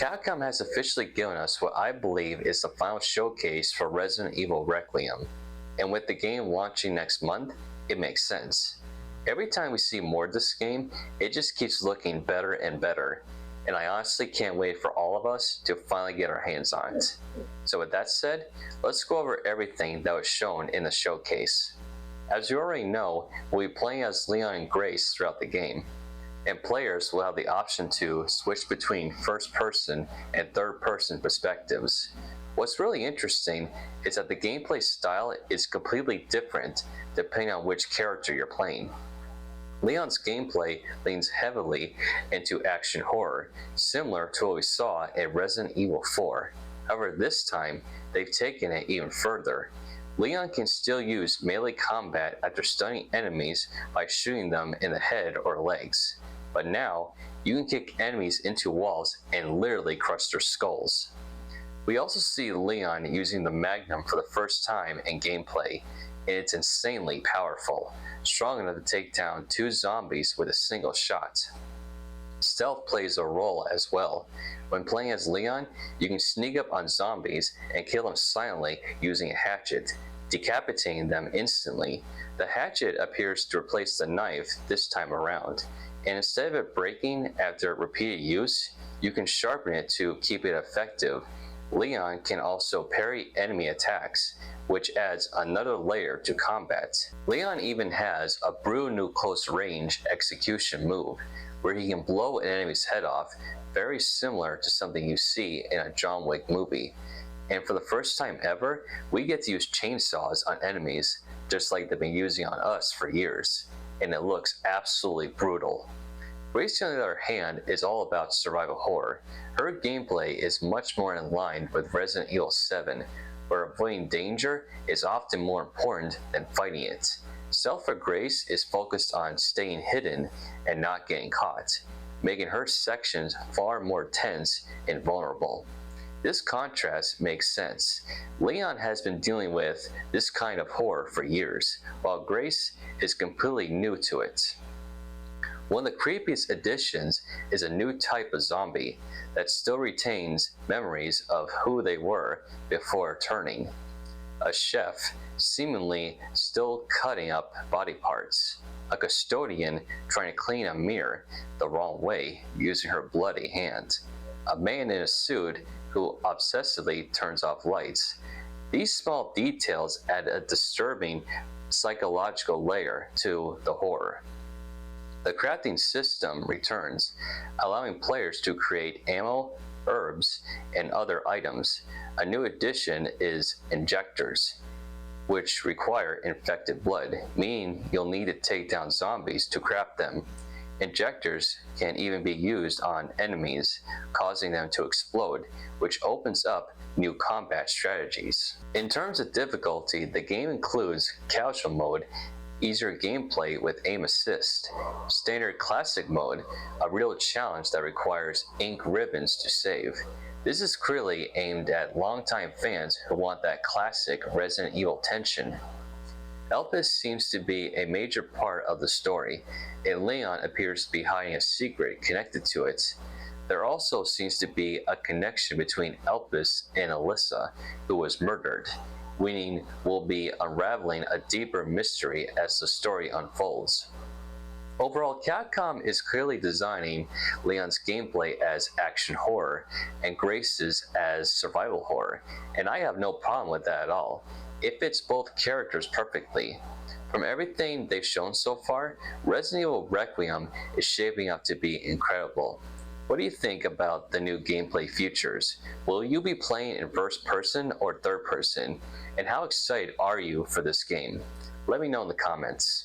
Capcom has officially given us what I believe is the final showcase for Resident Evil Requiem, and with the game launching next month, it makes sense. Every time we see more of this game, it just keeps looking better and better, and I honestly can't wait for all of us to finally get our hands on it. So with that said, let's go over everything that was shown in the showcase. As you already know, we'll be playing as Leon and Grace throughout the game, and players will have the option to switch between first-person and third-person perspectives. What's really interesting is that the gameplay style is completely different depending on which character you're playing. Leon's gameplay leans heavily into action horror, similar to what we saw in Resident Evil 4. However, this time, they've taken it even further. Leon can still use melee combat after stunning enemies by shooting them in the head or legs. But now, you can kick enemies into walls and literally crush their skulls. We also see Leon using the Magnum for the first time in gameplay, and it's insanely powerful, strong enough to take down 2 zombies with a single shot. Stealth plays a role as well. When playing as Leon, you can sneak up on zombies and kill them silently using a hatchet, decapitating them instantly. The hatchet appears to replace the knife this time around, and instead of it breaking after repeated use, you can sharpen it to keep it effective. Leon can also parry enemy attacks, which adds another layer to combat. Leon even has a brutal new close range execution move, where he can blow an enemy's head off, very similar to something you see in a John Wick movie. And for the first time ever, we get to use chainsaws on enemies, just like they've been using on us for years, and it looks absolutely brutal. Grace, on the other hand, is all about survival horror. Her gameplay is much more in line with Resident Evil 7, where avoiding danger is often more important than fighting it. Stealth for Grace is focused on staying hidden and not getting caught, making her sections far more tense and vulnerable. This contrast makes sense. Leon has been dealing with this kind of horror for years, while Grace is completely new to it. One of the creepiest additions is a new type of zombie that still retains memories of who they were before turning. A chef, seemingly still cutting up body parts. A custodian trying to clean a mirror the wrong way using her bloody hand. A man in a suit who obsessively turns off lights. These small details add a disturbing psychological layer to the horror. The crafting system returns, allowing players to create ammo, herbs, and other items. A new addition is injectors, which require infected blood, meaning you'll need to take down zombies to craft them. Injectors can even be used on enemies, causing them to explode, which opens up new combat strategies. In terms of difficulty, the game includes casual mode, easier gameplay with aim assist, standard classic mode, a real challenge that requires ink ribbons to save. This is clearly aimed at longtime fans who want that classic Resident Evil tension. Elpis seems to be a major part of the story, and Leon appears to be hiding a secret connected to it. There also seems to be a connection between Elpis and Alyssa, who was murdered, meaning we'll be unraveling a deeper mystery as the story unfolds. Overall, Capcom is clearly designing Leon's gameplay as action horror and Grace's as survival horror, and I have no problem with that at all. It fits both characters perfectly. From everything they've shown so far, Resident Evil Requiem is shaping up to be incredible. What do you think about the new gameplay features? Will you be playing in first person or third person? And how excited are you for this game? Let me know in the comments.